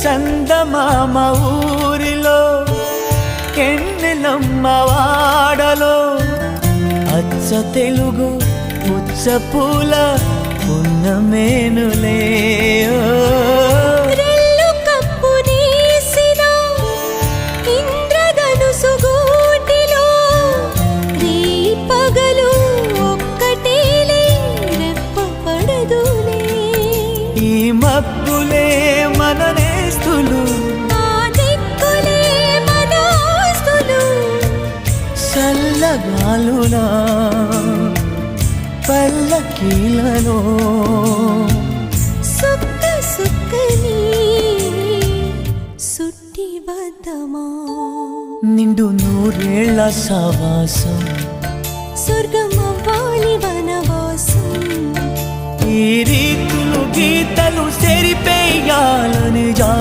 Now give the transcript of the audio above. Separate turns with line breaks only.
చందమామ ఊరిలో ఎన్నెలమ్మ వాడలో అచ్చ తెలుగు పుచ్చ పూల పున్నమేనులే మబ్బులే మన నేస్తులు చల్లగాలులా పల్లకీలలో
సుక్క సుక్కని సుట్టి బద్దమా
నిండు నూరేళ్ల సావాసం
స్వర్గమవ్వాలి వనవాసం
ఈ రీతులు గీతలు సెరిపేయాలని